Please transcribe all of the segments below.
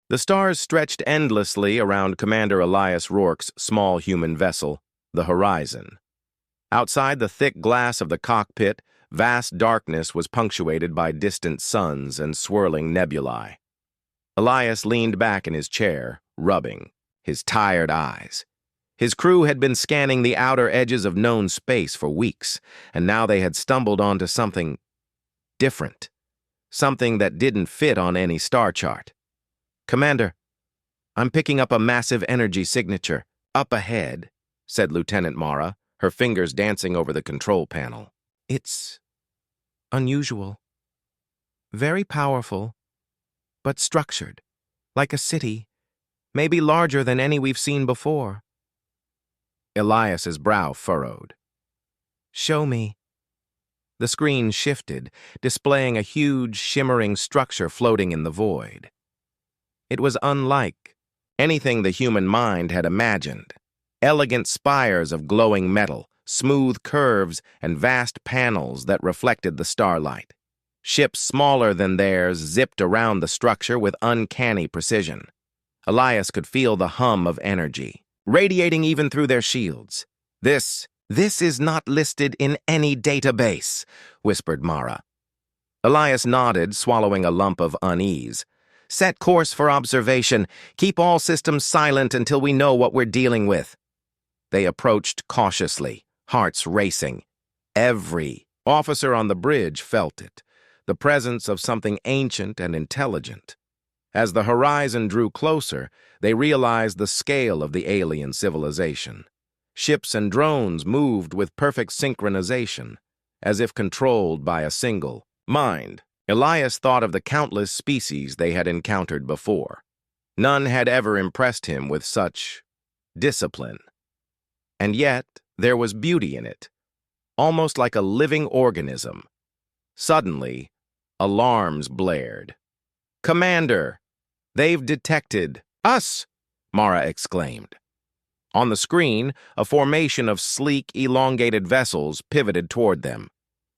The stars stretched endlessly around Commander Elias Rourke's small human vessel, the Horizon. Outside the thick glass of the cockpit, vast darkness was punctuated by distant suns and swirling nebulae. Elias leaned back in his chair, rubbing his tired eyes. His crew had been scanning the outer edges of known space for weeks, and now they had stumbled onto something different, something that didn't fit on any star chart. "Commander, I'm picking up a massive energy signature, up ahead," said Lieutenant Mara, her fingers dancing over the control panel. "It's unusual. Very powerful, but structured, like a city, maybe larger than any we've seen before." Elias's brow furrowed. "Show me." The screen shifted, displaying a huge, shimmering structure floating in the void. It was unlike anything the human mind had imagined. Elegant spires of glowing metal, smooth curves, and vast panels that reflected the starlight. Ships smaller than theirs zipped around the structure with uncanny precision. Elias could feel the hum of energy, radiating even through their shields. This is not listed in any database," whispered Mara. Elias nodded, swallowing a lump of unease. "Set course for observation. Keep all systems silent until we know what we're dealing with." They approached cautiously, hearts racing. Every officer on the bridge felt it, the presence of something ancient and intelligent. As the horizon drew closer, they realized the scale of the alien civilization. Ships and drones moved with perfect synchronization, as if controlled by a single mind. Elias thought of the countless species they had encountered before. None had ever impressed him with such discipline. And yet, there was beauty in it, almost like a living organism. Suddenly, alarms blared. "Commander, they've detected us!" Mara exclaimed. On the screen, a formation of sleek, elongated vessels pivoted toward them.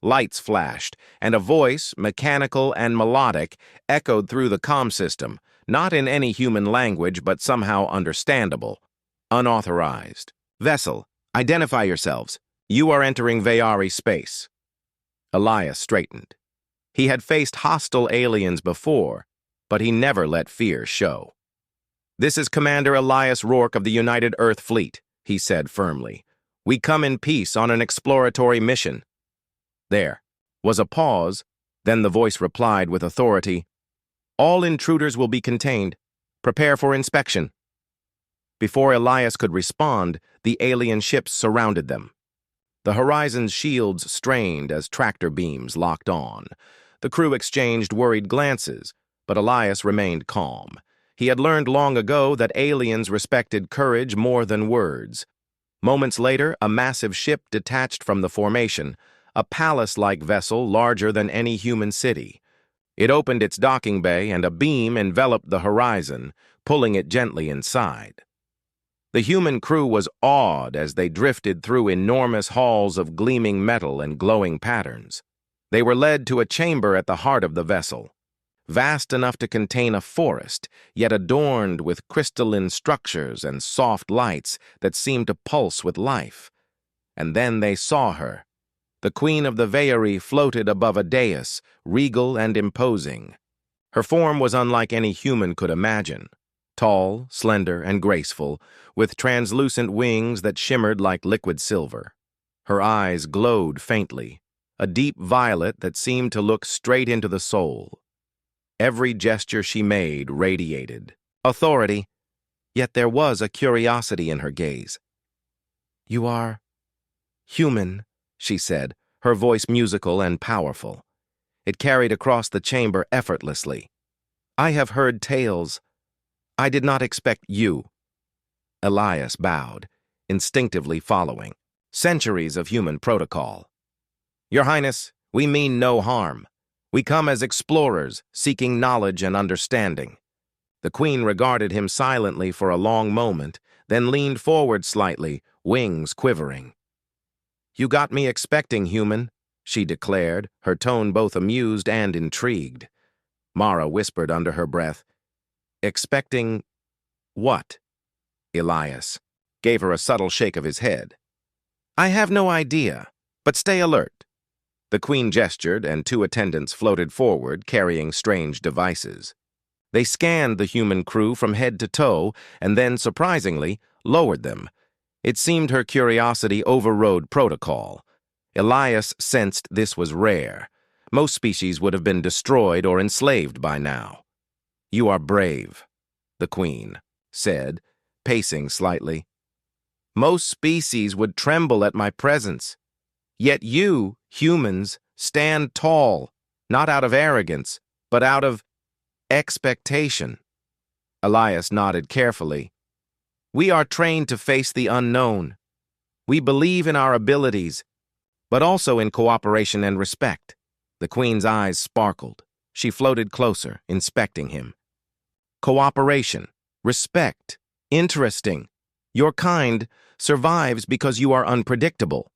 Lights flashed, and a voice, mechanical and melodic, echoed through the comm system, not in any human language but somehow understandable. "Unauthorized. Vessel, identify yourselves. You are entering Veyari space." Elias straightened. He had faced hostile aliens before, but he never let fear show. "This is Commander Elias Rourke of the United Earth Fleet," he said firmly. "We come in peace on an exploratory mission." There was a pause, then the voice replied with authority, "All intruders will be contained. Prepare for inspection." Before Elias could respond, the alien ships surrounded them. The Horizon's shields strained as tractor beams locked on. The crew exchanged worried glances, but Elias remained calm. He had learned long ago that aliens respected courage more than words. Moments later, a massive ship detached from the formation, a palace-like vessel larger than any human city. It opened its docking bay, and a beam enveloped the Horizon, pulling it gently inside. The human crew was awed as they drifted through enormous halls of gleaming metal and glowing patterns. They were led to a chamber at the heart of the vessel, vast enough to contain a forest, yet adorned with crystalline structures and soft lights that seemed to pulse with life. And then they saw her. The Queen of the Veyari floated above a dais, regal and imposing. Her form was unlike any human could imagine. Tall, slender, and graceful, with translucent wings that shimmered like liquid silver. Her eyes glowed faintly, a deep violet that seemed to look straight into the soul. Every gesture she made radiated authority, yet there was a curiosity in her gaze. "You are human," she said, her voice musical and powerful. It carried across the chamber effortlessly. "I have heard tales. I did not expect you." Elias bowed, instinctively following. Centuries of human protocol. "Your Highness, we mean no harm. We come as explorers, seeking knowledge and understanding." The Queen regarded him silently for a long moment, then leaned forward slightly, wings quivering. "You got me expecting, human," she declared, her tone both amused and intrigued. Mara whispered under her breath, Expecting what? Elias gave her a subtle shake of his head. I have no idea, but stay alert. The Queen gestured, and two attendants floated forward, carrying strange devices. They scanned the human crew from head to toe, and then, surprisingly, lowered them. It seemed her curiosity overrode protocol. Elias sensed this was rare. Most species would have been destroyed or enslaved by now. You are brave, the Queen said, pacing slightly. Most species would tremble at my presence. Yet you, humans, stand tall, not out of arrogance, but out of expectation. Elias nodded carefully. We are trained to face the unknown. We believe in our abilities, but also in cooperation and respect. The Queen's eyes sparkled. She floated closer, inspecting him. Cooperation, respect, interesting. Your kind survives because you are unpredictable.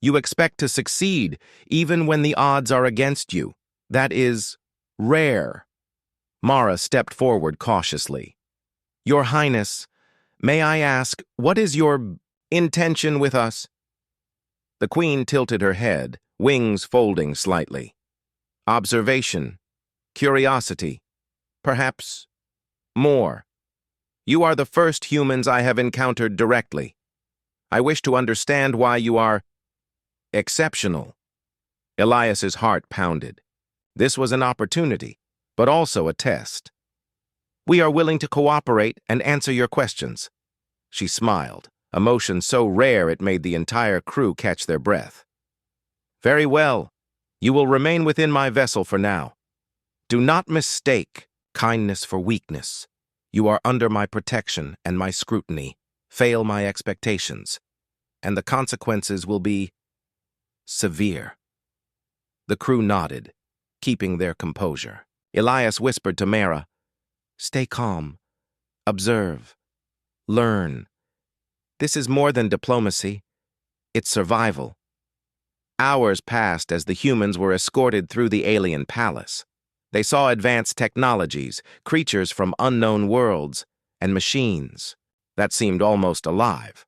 You expect to succeed even when the odds are against you. That is rare. Mara stepped forward cautiously. Your Highness, may I ask, what is your intention with us? The Queen tilted her head, wings folding slightly. Observation, curiosity, perhaps more. You are the first humans I have encountered directly. I wish to understand why you are exceptional. Elias's heart pounded. This was an opportunity, but also a test. We are willing to cooperate and answer your questions. She smiled, emotion so rare it made the entire crew catch their breath. Very well. You will remain within my vessel for now. Do not mistake kindness for weakness. You are under my protection and my scrutiny. Fail my expectations, and the consequences will be severe. The crew nodded, keeping their composure. Elias whispered to Mara, Stay calm. Observe. Learn. This is more than diplomacy. It's survival. Hours passed as the humans were escorted through the alien palace. They saw advanced technologies, creatures from unknown worlds, and machines that seemed almost alive.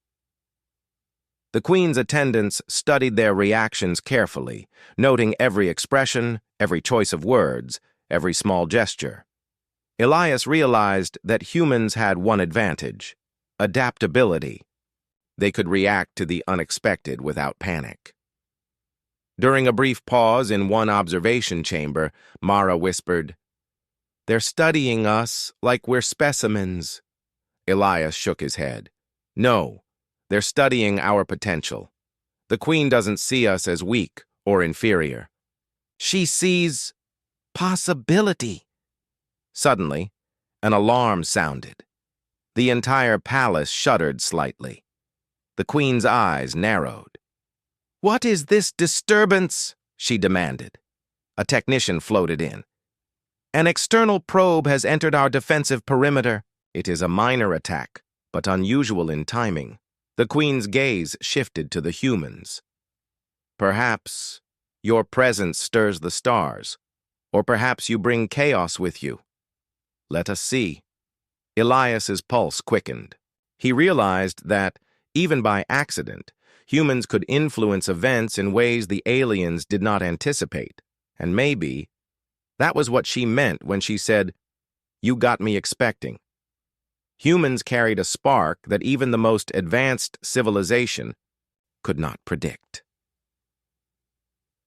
The Queen's attendants studied their reactions carefully, noting every expression, every choice of words, every small gesture. Elias realized that humans had one advantage: adaptability. They could react to the unexpected without panic. During a brief pause in one observation chamber, Mara whispered, They're studying us like we're specimens. Elias shook his head. No, they're studying our potential. The Queen doesn't see us as weak or inferior. She sees possibility. Suddenly, an alarm sounded. The entire palace shuddered slightly. The Queen's eyes narrowed. What is this disturbance? She demanded. A technician floated in. An external probe has entered our defensive perimeter. It is a minor attack, but unusual in timing. The Queen's gaze shifted to the humans. Perhaps your presence stirs the stars, or perhaps you bring chaos with you. Let us see. Elias's pulse quickened. He realized that, even by accident, humans could influence events in ways the aliens did not anticipate, and maybe that was what she meant when she said, You got me expecting. Humans carried a spark that even the most advanced civilization could not predict.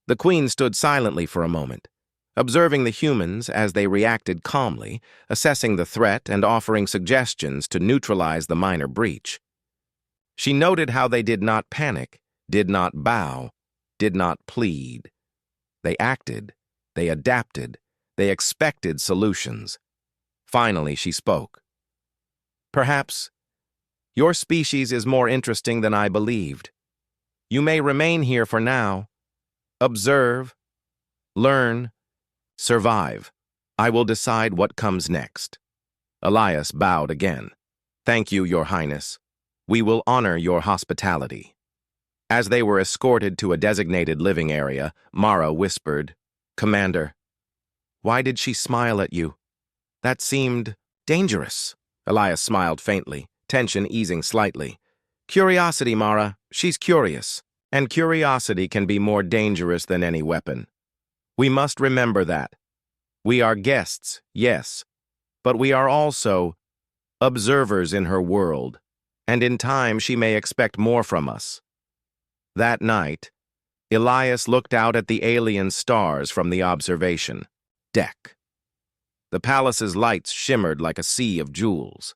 The Queen stood silently for a moment, observing the humans as they reacted calmly, assessing the threat and offering suggestions to neutralize the minor breach. She noted how they did not panic, did not bow, did not plead. They acted, they adapted, they expected solutions. Finally, she spoke. Perhaps your species is more interesting than I believed. You may remain here for now. Observe, learn, survive. I will decide what comes next. Elias bowed again. Thank you, Your Highness. We will honor your hospitality. As they were escorted to a designated living area, Mara whispered, Commander, why did she smile at you? That seemed Dangerous. Elias smiled faintly, tension easing slightly. Curiosity, Mara. She's curious. And curiosity can be more dangerous than any weapon. We must remember that. We are guests, yes, but we are also observers in her world, and in time she may expect more from us. That night, Elias looked out at the alien stars from the observation deck. The palace's lights shimmered like a sea of jewels.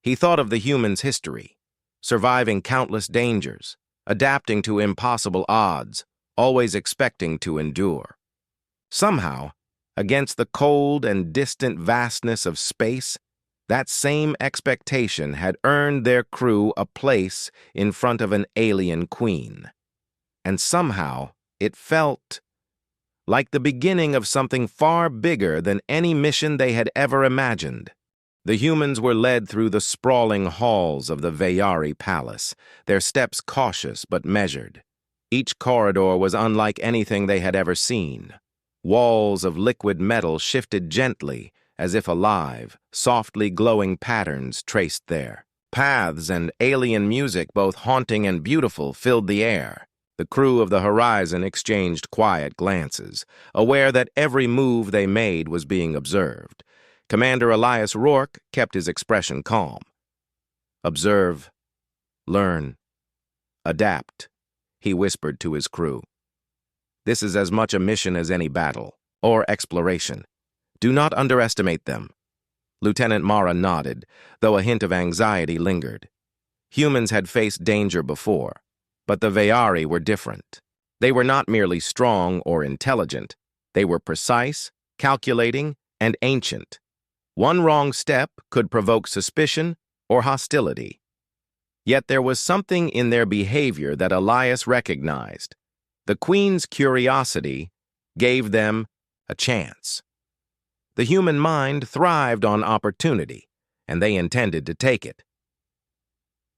He thought of the humans' history, surviving countless dangers, adapting to impossible odds, always expecting to endure. Somehow, against the cold and distant vastness of space, that same expectation had earned their crew a place in front of an alien queen. And somehow, it felt like the beginning of something far bigger than any mission they had ever imagined. The humans were led through the sprawling halls of the Veyari Palace, their steps cautious but measured. Each corridor was unlike anything they had ever seen. Walls of liquid metal shifted gently, as if alive, softly glowing patterns traced there. Paths and alien music, both haunting and beautiful, filled the air. The crew of the Horizon exchanged quiet glances, aware that every move they made was being observed. Commander Elias Rourke kept his expression calm. Observe, learn, adapt, he whispered to his crew. This is as much a mission as any battle, or exploration. Do not underestimate them. Lieutenant Mara nodded, though a hint of anxiety lingered. Humans had faced danger before, but the Veyari were different. They were not merely strong or intelligent. They were precise, calculating, and ancient. One wrong step could provoke suspicion or hostility. Yet there was something in their behavior that Elias recognized. The Queen's curiosity gave them a chance. The human mind thrived on opportunity, and they intended to take it.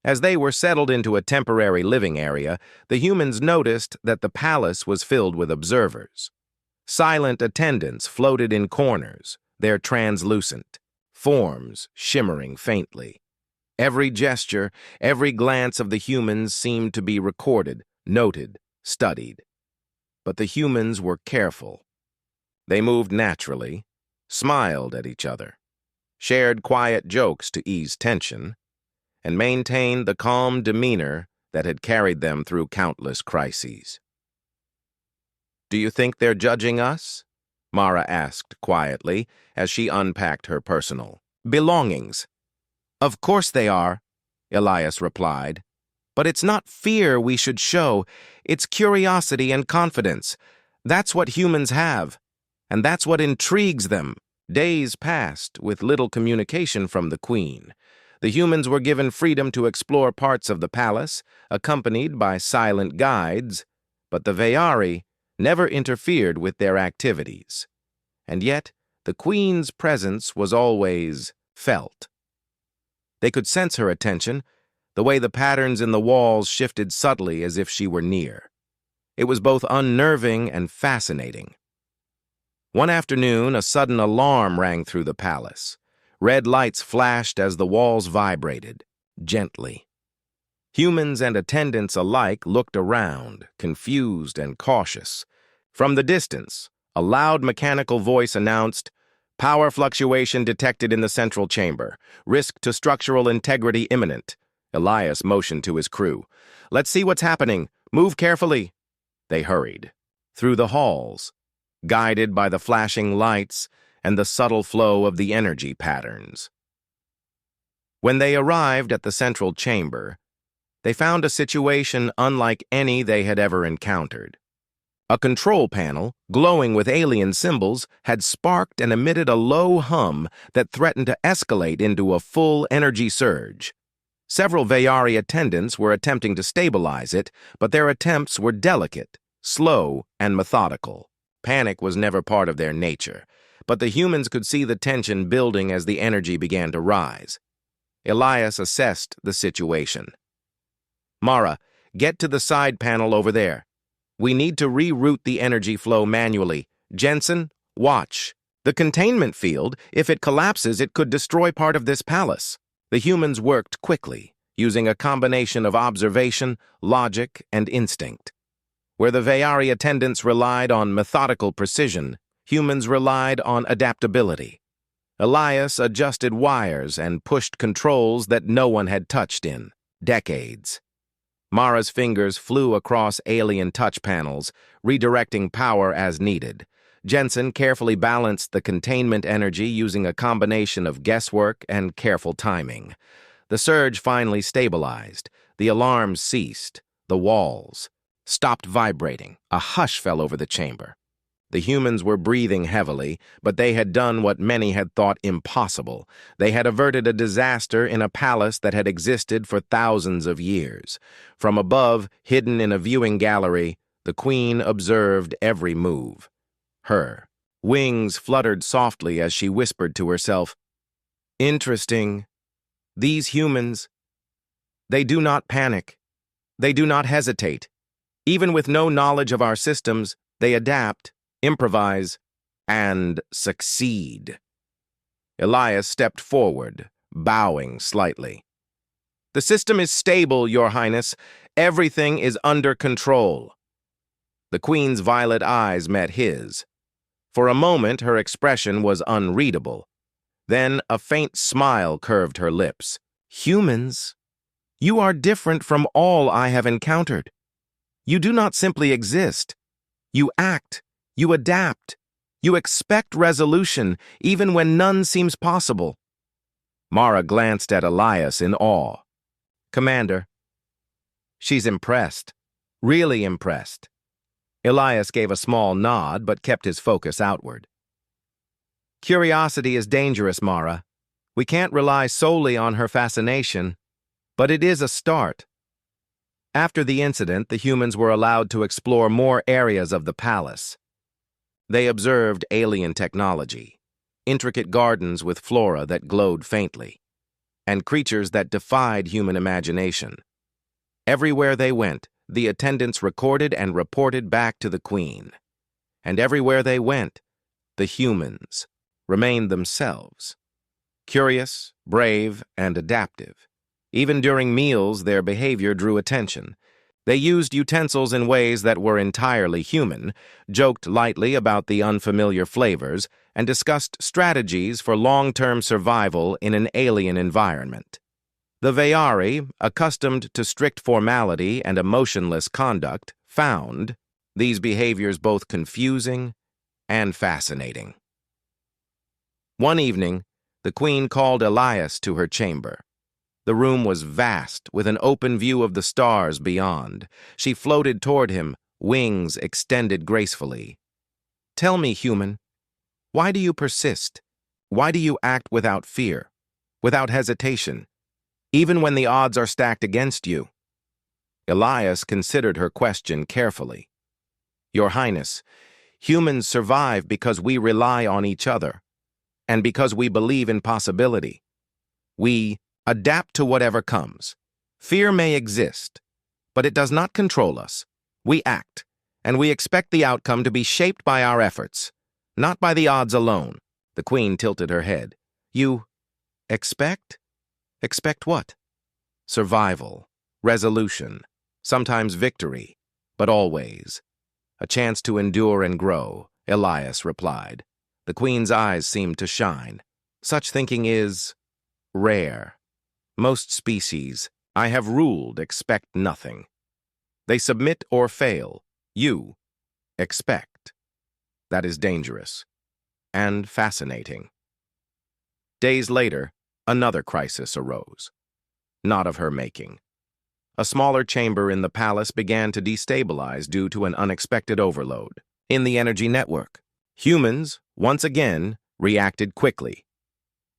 As they were settled into a temporary living area, the humans noticed that the palace was filled with observers. Silent attendants floated in corners, their translucent forms shimmering faintly. Every gesture, every glance of the humans seemed to be recorded, noted, studied. But the humans were careful. They moved naturally, smiled at each other, shared quiet jokes to ease tension, and maintained the calm demeanor that had carried them through countless crises. "Do you think they're judging us?" Mara asked quietly as she unpacked her personal belongings. "Of course they are," Elias replied. "But it's not fear we should show, it's curiosity and confidence. That's what humans have, and that's what intrigues them." Days passed with little communication from the Queen. The humans were given freedom to explore parts of the palace, accompanied by silent guides, but the Veyari never interfered with their activities. And yet, the Queen's presence was always felt. They could sense her attention, the way the patterns in the walls shifted subtly as if she were near. It was both unnerving and fascinating. One afternoon, a sudden alarm rang through the palace. Red lights flashed as the walls vibrated, gently. Humans and attendants alike looked around, confused and cautious. From the distance, a loud mechanical voice announced, "Power fluctuation detected in the central chamber. Risk to structural integrity imminent." Elias motioned to his crew. "Let's see what's happening. Move carefully." They hurried. Through the halls, guided by the flashing lights and the subtle flow of the energy patterns. When they arrived at the central chamber, they found a situation unlike any they had ever encountered. A control panel, glowing with alien symbols, had sparked and emitted a low hum that threatened to escalate into a full energy surge. Several Veyari attendants were attempting to stabilize it, but their attempts were delicate, slow, and methodical. Panic was never part of their nature, but the humans could see the tension building as the energy began to rise. Elias assessed the situation. "Mara, get to the side panel over there. We need to reroute the energy flow manually. Jensen, watch." The containment field, if it collapses, it could destroy part of this palace. The humans worked quickly, using a combination of observation, logic, and instinct. Where the Veyari attendants relied on methodical precision, humans relied on adaptability. Elias adjusted wires and pushed controls that no one had touched in decades. Mara's fingers flew across alien touch panels, redirecting power as needed. Jensen carefully balanced the containment energy using a combination of guesswork and careful timing. The surge finally stabilized. The alarms ceased. The walls stopped vibrating. A hush fell over the chamber. The humans were breathing heavily, but they had done what many had thought impossible. They had averted a disaster in a palace that had existed for thousands of years. From above, hidden in a viewing gallery, the queen observed every move. Her wings fluttered softly as she whispered to herself, "Interesting. These humans, they do not panic. They do not hesitate. Even with no knowledge of our systems, they adapt, improvise, and succeed." Elias stepped forward, bowing slightly. "The system is stable, Your Highness. Everything is under control." The queen's violet eyes met his. For a moment, her expression was unreadable. Then a faint smile curved her lips. "Humans, you are different from all I have encountered. You do not simply exist. You act. You adapt. You expect resolution, even when none seems possible." Mara glanced at Elias in awe. "Commander, she's impressed. Really impressed." Elias gave a small nod, but kept his focus outward. "Curiosity is dangerous, Mara. We can't rely solely on her fascination, but it is a start." After the incident, the humans were allowed to explore more areas of the palace. They observed alien technology, intricate gardens with flora that glowed faintly, and creatures that defied human imagination. Everywhere they went, the attendants recorded and reported back to the queen. And everywhere they went, the humans remained themselves, curious, brave, and adaptive. Even during meals, their behavior drew attention. They used utensils in ways that were entirely human, joked lightly about the unfamiliar flavors, and discussed strategies for long-term survival in an alien environment. The Veyari, accustomed to strict formality and emotionless conduct, found these behaviors both confusing and fascinating. One evening, the queen called Elias to her chamber. The room was vast, with an open view of the stars beyond. She floated toward him, wings extended gracefully. "Tell me, human, why do you persist? Why do you act without fear, without hesitation, even when the odds are stacked against you?" Elias considered her question carefully. "Your Highness, humans survive because we rely on each other, and because we believe in possibility. We adapt to whatever comes. Fear may exist, but it does not control us. We act, and we expect the outcome to be shaped by our efforts, not by the odds alone." The queen tilted her head. "You expect? Expect what?" "Survival, resolution, sometimes victory, but always a chance to endure and grow," Elias replied. The queen's eyes seemed to shine. "Such thinking is rare. Most species I have ruled expect nothing. They submit or fail. You expect. That is dangerous and fascinating." Days later, another crisis arose. Not of her making. A smaller chamber in the palace began to destabilize due to an unexpected overload in the energy network. Humans, once again, reacted quickly.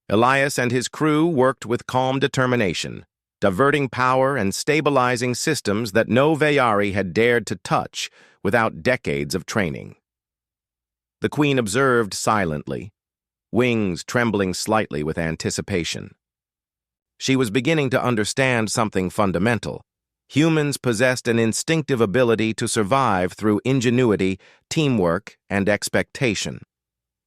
Elias and his crew worked with calm determination, diverting power and stabilizing systems that no Veyari had dared to touch without decades of training. The queen observed silently, wings trembling slightly with anticipation. She was beginning to understand something fundamental. Humans possessed an instinctive ability to survive through ingenuity, teamwork, and expectation.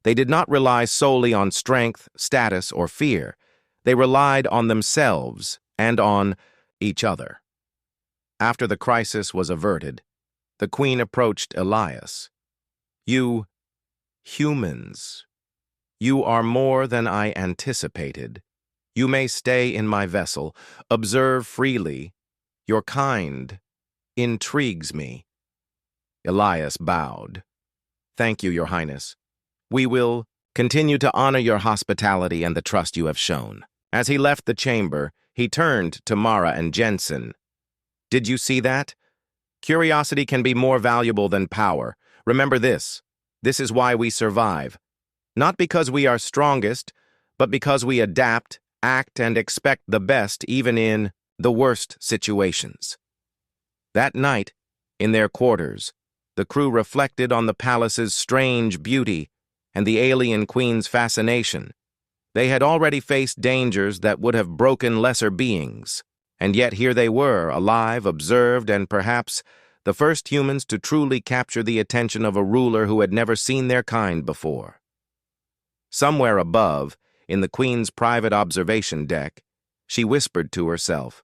They did not rely solely on strength, status, or fear. They relied on themselves and on each other. After the crisis was averted, the Queen approached Elias. "You humans, you are more than I anticipated. You may stay in my vessel, observe freely. Your kind intrigues me." Elias bowed. "Thank you, Your Highness. We will continue to honor your hospitality and the trust you have shown." As he left the chamber, he turned to Mara and Jensen. "Did you see that? Curiosity can be more valuable than power. Remember this. This is why we survive. Not because we are strongest, but because we adapt, act, and expect the best even in the worst situations." That night, in their quarters, the crew reflected on the palace's strange beauty and the alien queen's fascination. They had already faced dangers that would have broken lesser beings, and yet here they were, alive, observed, and perhaps the first humans to truly capture the attention of a ruler who had never seen their kind before. Somewhere above, in the queen's private observation deck, she whispered to herself,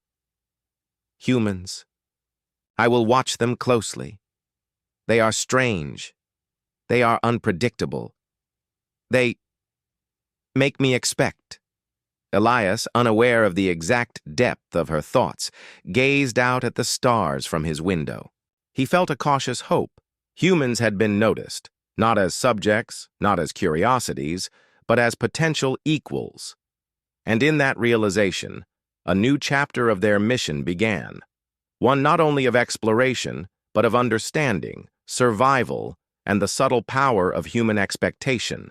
"Humans, I will watch them closely. They are strange. They are unpredictable. They make me expect." Elias, unaware of the exact depth of her thoughts, gazed out at the stars from his window. He felt a cautious hope. Humans had been noticed, not as subjects, not as curiosities, but as potential equals. And in that realization, a new chapter of their mission began. One not only of exploration, but of understanding, survival, and the subtle power of human expectation.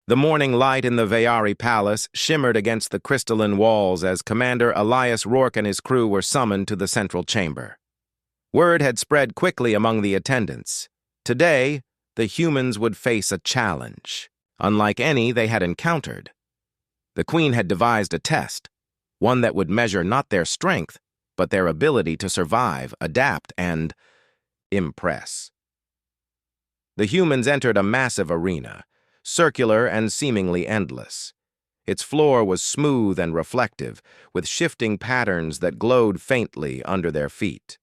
The morning light in the Veyari Palace shimmered against the crystalline walls as Commander Elias Rourke and his crew were summoned to the central chamber. Word had spread quickly among the attendants. Today, the humans would face a challenge, unlike any they had encountered. The Queen had devised a test, one that would measure not their strength, but their ability to survive, adapt, and impress. The humans entered a massive arena, circular and seemingly endless. Its floor was smooth and reflective, with shifting patterns that glowed faintly under their feet.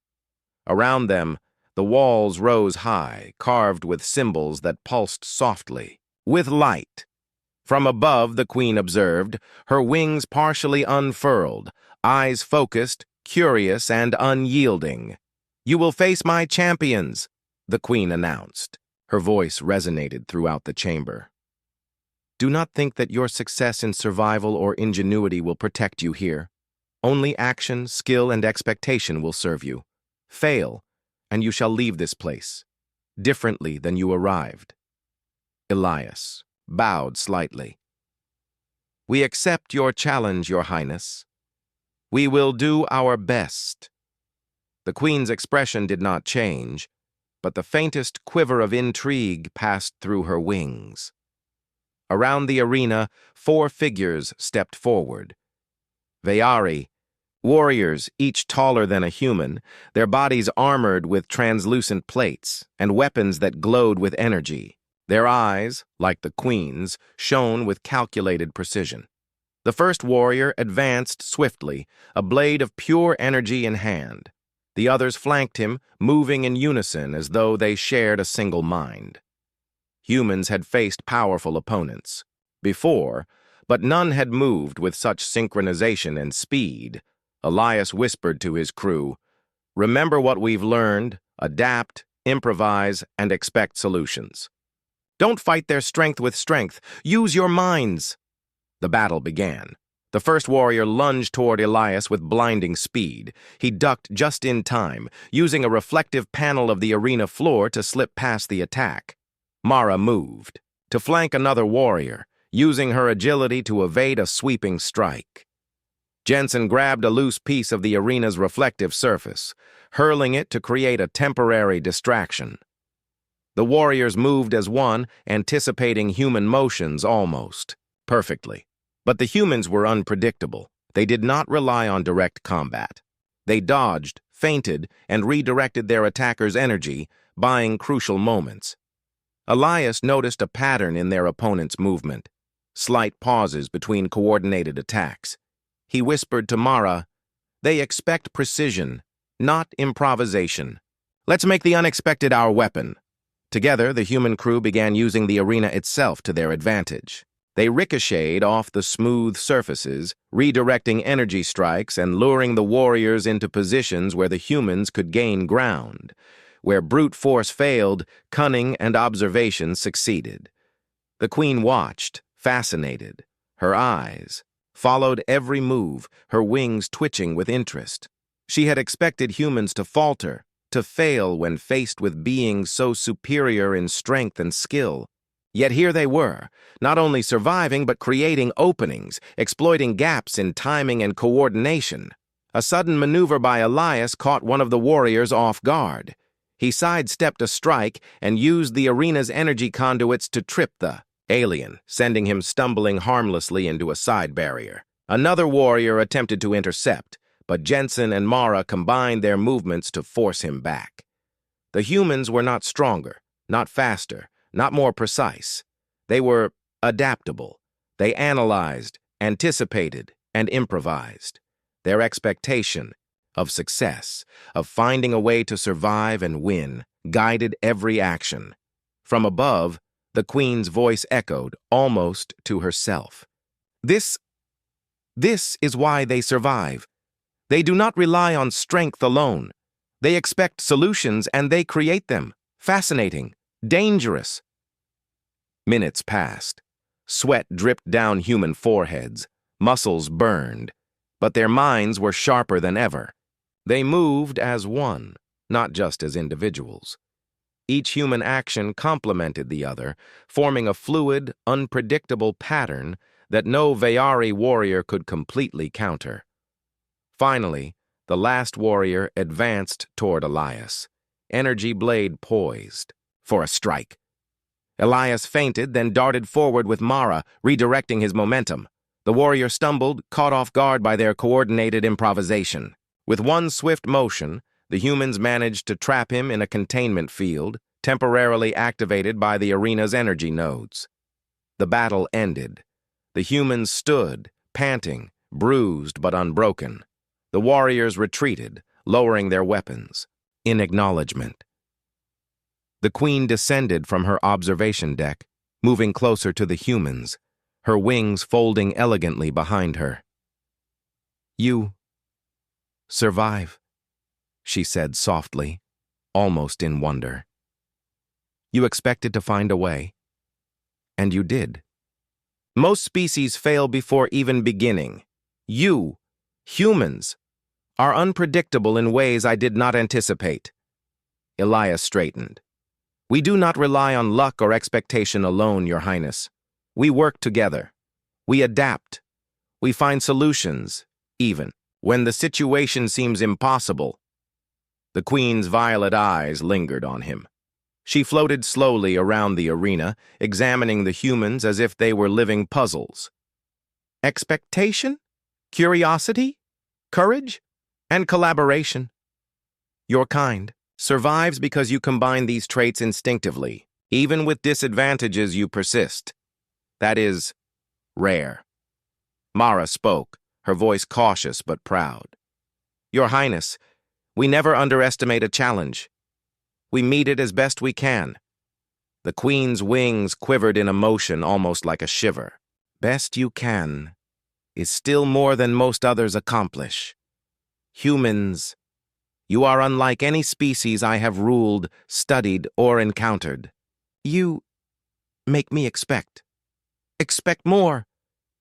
Around them, the walls rose high, carved with symbols that pulsed softly, with light. From above, the Queen observed, her wings partially unfurled, eyes focused, curious, and unyielding. "You will face my champions," the Queen announced. Her voice resonated throughout the chamber. "Do not think that your success in survival or ingenuity will protect you here. Only action, skill, and expectation will serve you. Fail, and you shall leave this place, differently than you arrived." Elias bowed slightly. "We accept your challenge, Your Highness. We will do our best." The Queen's expression did not change, but the faintest quiver of intrigue passed through her wings. Around the arena, 4 figures stepped forward. Veyari, warriors, each taller than a human, their bodies armored with translucent plates and weapons that glowed with energy. Their eyes, like the Queen's, shone with calculated precision. The first warrior advanced swiftly, a blade of pure energy in hand. The others flanked him, moving in unison as though they shared a single mind. Humans had faced powerful opponents before, but none had moved with such synchronization and speed. Elias whispered to his crew, "Remember what we've learned, adapt, improvise, and expect solutions. Don't fight their strength with strength. Use your minds." The battle began. The first warrior lunged toward Elias with blinding speed. He ducked just in time, using a reflective panel of the arena floor to slip past the attack. Mara moved to flank another warrior, using her agility to evade a sweeping strike. Jensen grabbed a loose piece of the arena's reflective surface, hurling it to create a temporary distraction. The warriors moved as one, anticipating human motions almost perfectly. But the humans were unpredictable. They did not rely on direct combat. They dodged, feinted, and redirected their attackers' energy, buying crucial moments. Elias noticed a pattern in their opponent's movement, slight pauses between coordinated attacks. He whispered to Mara, "They expect precision, not improvisation. Let's make the unexpected our weapon." Together, the human crew began using the arena itself to their advantage. They ricocheted off the smooth surfaces, redirecting energy strikes and luring the warriors into positions where the humans could gain ground. Where brute force failed, cunning and observation succeeded. The queen watched, fascinated. Her eyes followed every move, her wings twitching with interest. She had expected humans to falter, to fail when faced with beings so superior in strength and skill. Yet here they were, not only surviving but creating openings, exploiting gaps in timing and coordination. A sudden maneuver by Elias caught one of the warriors off guard. He sidestepped a strike and used the arena's energy conduits to trip the alien, sending him stumbling harmlessly into a side barrier. Another warrior attempted to intercept, but Jensen and Mara combined their movements to force him back. The humans were not stronger, not faster, not more precise. They were adaptable. They analyzed, anticipated, and improvised. Their expectation of success, of finding a way to survive and win, guided every action. From above, the queen's voice echoed, almost to herself. This is why they survive. They do not rely on strength alone. They expect solutions and they create them. Fascinating. Dangerous. Minutes passed. Sweat dripped down human foreheads. Muscles burned. But their minds were sharper than ever. They moved as one, not just as individuals. Each human action complemented the other, forming a fluid, unpredictable pattern that no Veyari warrior could completely counter. Finally, the last warrior advanced toward Elias, energy blade poised for a strike. Elias feinted, then darted forward with Mara, redirecting his momentum. The warrior stumbled, caught off guard by their coordinated improvisation. With one swift motion, the humans managed to trap him in a containment field, temporarily activated by the arena's energy nodes. The battle ended. The humans stood, panting, bruised but unbroken. The warriors retreated, lowering their weapons, in acknowledgement. The queen descended from her observation deck, moving closer to the humans, her wings folding elegantly behind her. "You survive," she said softly, almost in wonder. "You expected to find a way, and you did. Most species fail before even beginning. You, humans, are unpredictable in ways I did not anticipate." Elias straightened. "We do not rely on luck or expectation alone, Your Highness. We work together. We adapt. We find solutions, even when the situation seems impossible." The queen's violet eyes lingered on him. She floated slowly around the arena, examining the humans as if they were living puzzles. Expectation, curiosity, courage, and collaboration. Your kind survives because you combine these traits instinctively. Even with disadvantages, you persist. That is rare. Mara spoke, her voice cautious but proud. "Your Highness, we never underestimate a challenge. We meet it as best we can." The queen's wings quivered in emotion, almost like a shiver. "Best you can is still more than most others accomplish. Humans, you are unlike any species I have ruled, studied, or encountered. You make me expect more,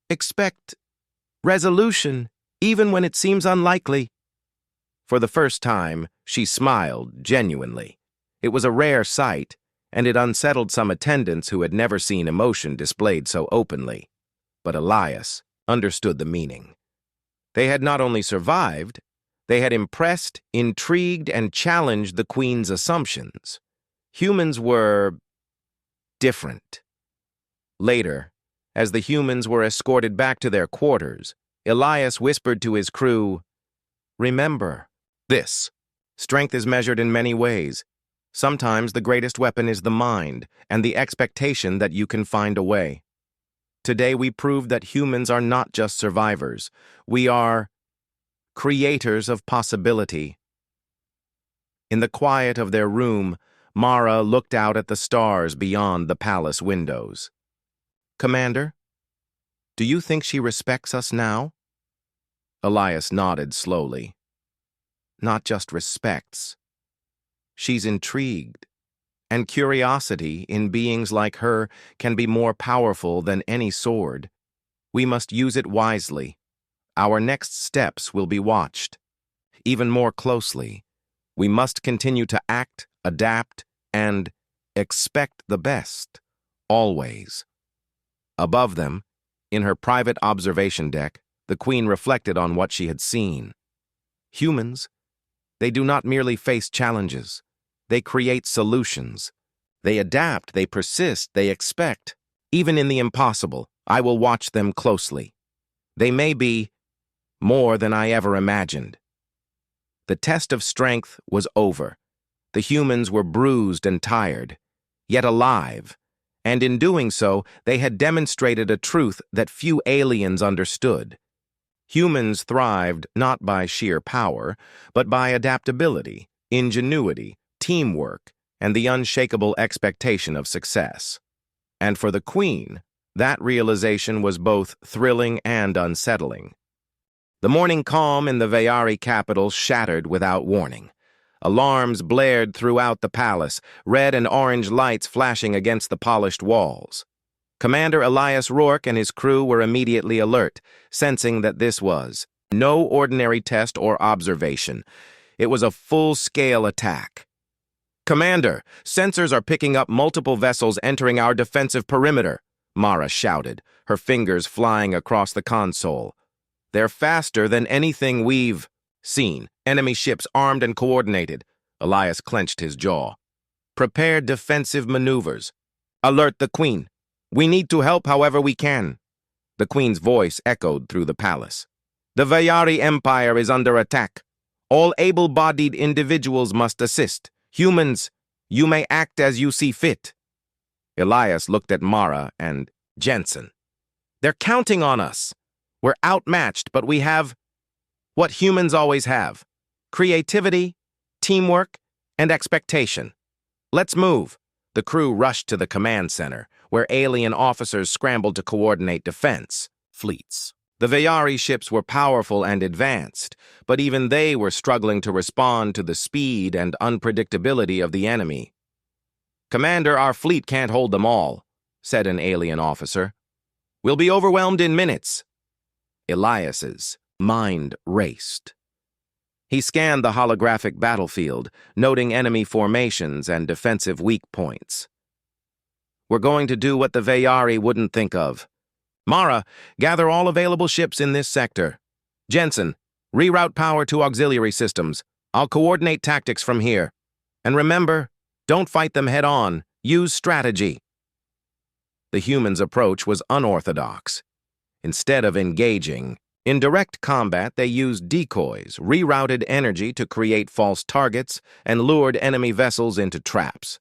expect resolution, even when it seems unlikely." For the first time, she smiled genuinely. It was a rare sight, and it unsettled some attendants who had never seen emotion displayed so openly. But Elias understood the meaning. They had not only survived, they had impressed, intrigued, and challenged the queen's assumptions. Humans were different. Later, as the humans were escorted back to their quarters, Elias whispered to his crew, "Remember this. Strength is measured in many ways. Sometimes the greatest weapon is the mind and the expectation that you can find a way. Today we proved that humans are not just survivors. We are creators of possibility. In the quiet of their room, Mara looked out at the stars beyond the palace windows. "Commander, do you think she respects us now?" Elias nodded slowly. "Not just respects. She's intrigued. And curiosity in beings like her can be more powerful than any sword. We must use it wisely. Our next steps will be watched. Even more closely, we must continue to act, adapt, and expect the best, always." Above them, in her private observation deck, the Queen reflected on what she had seen. Humans, they do not merely face challenges. They create solutions. They adapt, they persist, they expect. Even in the impossible, I will watch them closely. They may be more than I ever imagined. The test of strength was over. The humans were bruised and tired, yet alive, and in doing so, they had demonstrated a truth that few aliens understood. Humans thrived not by sheer power, but by adaptability, ingenuity, teamwork, and the unshakable expectation of success. And for the Queen, that realization was both thrilling and unsettling. The morning calm in the Veyari capital shattered without warning. Alarms blared throughout the palace, red and orange lights flashing against the polished walls. Commander Elias Rourke and his crew were immediately alert, sensing that this was no ordinary test or observation. It was a full-scale attack. "Commander, sensors are picking up multiple vessels entering our defensive perimeter," Mara shouted, her fingers flying across the console. "They're faster than anything we've seen. Enemy ships armed and coordinated." Elias clenched his jaw. "Prepare defensive maneuvers. Alert the Queen. We need to help however we can." The Queen's voice echoed through the palace. "The Veyari Empire is under attack. All able-bodied individuals must assist. Humans, you may act as you see fit." Elias looked at Mara and Jensen. "They're counting on us. We're outmatched, but we have what humans always have: creativity, teamwork, and expectation. Let's move." The crew rushed to the command center, where alien officers scrambled to coordinate defense fleets. The Veyari ships were powerful and advanced, but even they were struggling to respond to the speed and unpredictability of the enemy. "Commander, our fleet can't hold them all," said an alien officer. "We'll be overwhelmed in minutes." Elias's mind raced. He scanned the holographic battlefield, noting enemy formations and defensive weak points. "We're going to do what the Veyari wouldn't think of. Mara, gather all available ships in this sector. Jensen, reroute power to auxiliary systems. I'll coordinate tactics from here. And remember, don't fight them head-on. Use strategy." The humans' approach was unorthodox. Instead of engaging in direct combat, they used decoys, rerouted energy to create false targets, and lured enemy vessels into traps.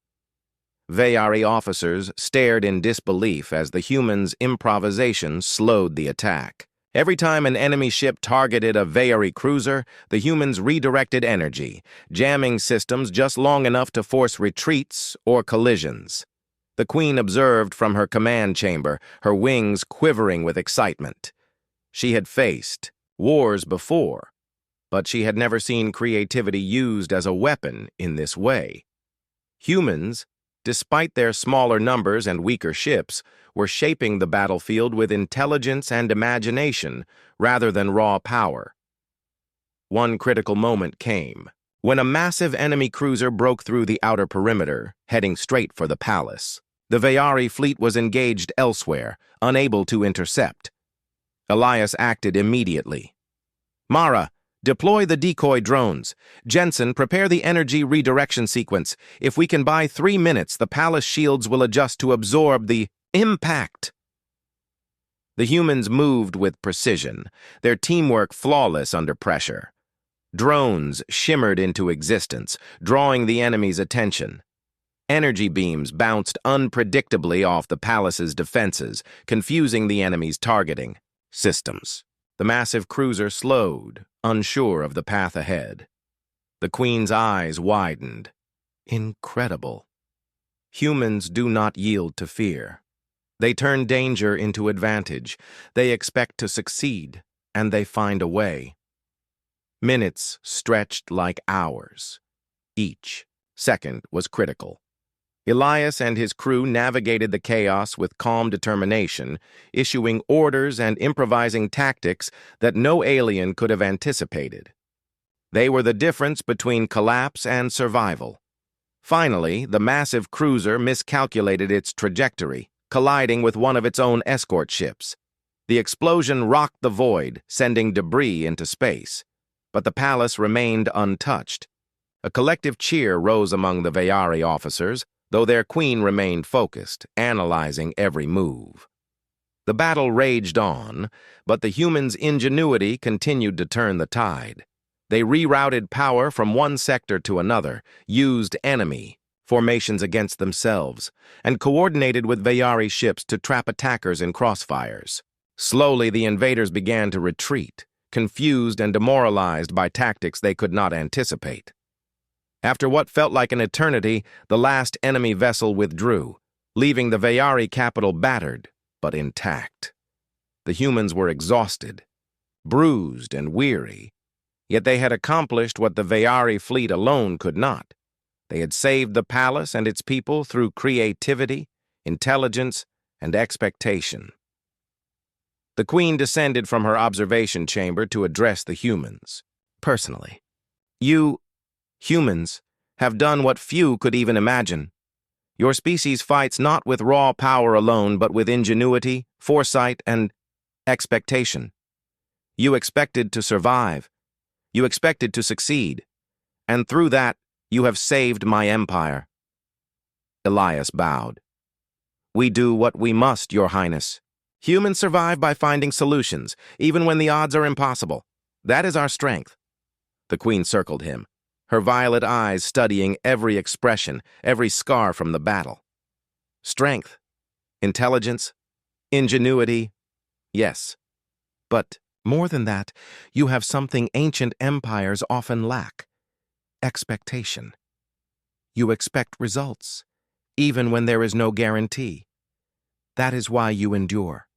Veyari officers stared in disbelief as the humans' improvisation slowed the attack. Every time an enemy ship targeted a Veyari cruiser, the humans redirected energy, jamming systems just long enough to force retreats or collisions. The Queen observed from her command chamber, her wings quivering with excitement. She had faced wars before, but she had never seen creativity used as a weapon in this way. Humans, despite their smaller numbers and weaker ships, were shaping the battlefield with intelligence and imagination rather than raw power. One critical moment came, when a massive enemy cruiser broke through the outer perimeter, heading straight for the palace. The Veyari fleet was engaged elsewhere, unable to intercept. Elias acted immediately. "Mara, deploy the decoy drones. Jensen, prepare the energy redirection sequence. If we can buy 3 minutes, the palace shields will adjust to absorb the impact." The humans moved with precision, their teamwork flawless under pressure. Drones shimmered into existence, drawing the enemy's attention. Energy beams bounced unpredictably off the palace's defenses, confusing the enemy's targeting systems. The massive cruiser slowed, unsure of the path ahead. The Queen's eyes widened. Incredible. Humans do not yield to fear. They turn danger into advantage. They expect to succeed, and they find a way. Minutes stretched like hours. Each second was critical. Elias and his crew navigated the chaos with calm determination, issuing orders and improvising tactics that no alien could have anticipated. They were the difference between collapse and survival. Finally, the massive cruiser miscalculated its trajectory, colliding with one of its own escort ships. The explosion rocked the void, sending debris into space. But the palace remained untouched. A collective cheer rose among the Veyari officers, though their queen remained focused, analyzing every move. The battle raged on, but the humans' ingenuity continued to turn the tide. They rerouted power from one sector to another, used enemy formations against themselves, and coordinated with Veyari ships to trap attackers in crossfires. Slowly, the invaders began to retreat, confused and demoralized by tactics they could not anticipate. After what felt like an eternity, the last enemy vessel withdrew, leaving the Veyari capital battered, but intact. The humans were exhausted, bruised and weary, yet they had accomplished what the Veyari fleet alone could not. They had saved the palace and its people through creativity, intelligence, and expectation. The Queen descended from her observation chamber to address the humans. Personally, you, humans, have done what few could even imagine. Your species fights not with raw power alone, but with ingenuity, foresight, and expectation. You expected to survive. You expected to succeed. And through that, you have saved my empire. Elias bowed. We do what we must, Your Highness. Humans survive by finding solutions, even when the odds are impossible. That is our strength. The Queen circled him, her violet eyes studying every expression, every scar from the battle. Strength, intelligence, ingenuity, yes. But more than that, you have something ancient empires often lack: expectation. You expect results, even when there is no guarantee. That is why you endure.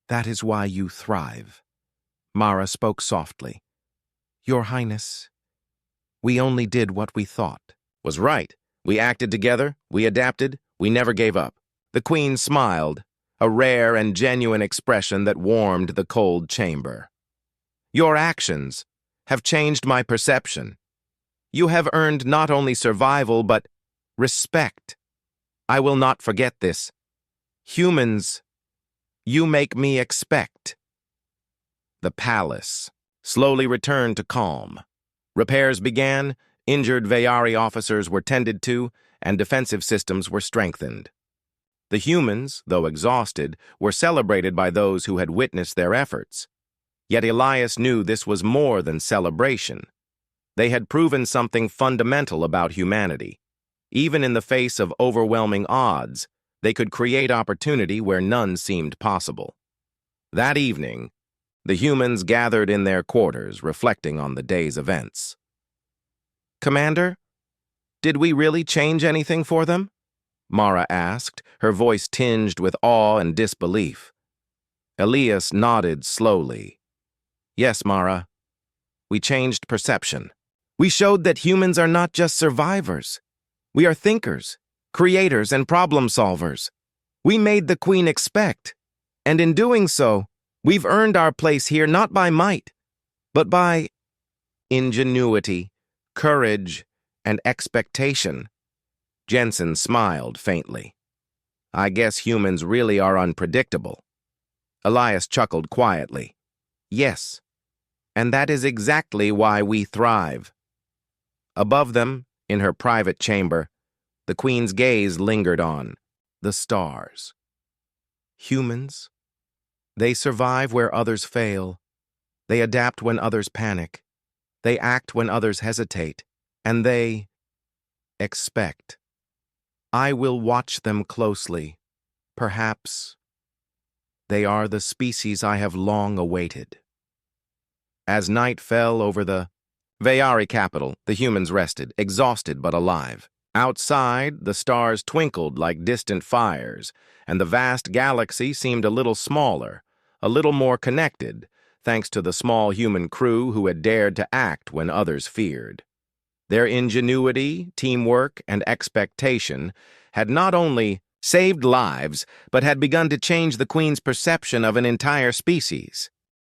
That is why you thrive. Mara spoke softly. Your Highness, we only did what we thought was right. We acted together, we adapted, we never gave up. The Queen smiled, a rare and genuine expression that warmed the cold chamber. Your actions have changed my perception. You have earned not only survival, but respect. I will not forget this. Humans, you make me expect. The palace slowly returned to calm. Repairs began, injured Veyari officers were tended to, and defensive systems were strengthened. The humans, though exhausted, were celebrated by those who had witnessed their efforts. Yet Elias knew this was more than celebration. They had proven something fundamental about humanity. Even in the face of overwhelming odds, they could create opportunity where none seemed possible. That evening, the humans gathered in their quarters, reflecting on the day's events. Commander, did we really change anything for them? Mara asked, her voice tinged with awe and disbelief. Elias nodded slowly. Yes, Mara. We changed perception. We showed that humans are not just survivors. We are thinkers, creators, and problem solvers. We made the Queen expect, and in doing so, we've earned our place here not by might, but by ingenuity, courage, and expectation. Jensen smiled faintly. I guess humans really are unpredictable. Elias chuckled quietly. Yes, and that is exactly why we thrive. Above them, in her private chamber, the Queen's gaze lingered on the stars. Humans, they survive where others fail. They adapt when others panic. They act when others hesitate, and they expect. I will watch them closely. Perhaps they are the species I have long awaited. As night fell over the Veyari capital, the humans rested, exhausted but alive. Outside, the stars twinkled like distant fires, and the vast galaxy seemed a little smaller, a little more connected, thanks to the small human crew who had dared to act when others feared. Their ingenuity, teamwork, and expectation had not only saved lives, but had begun to change the Queen's perception of an entire species.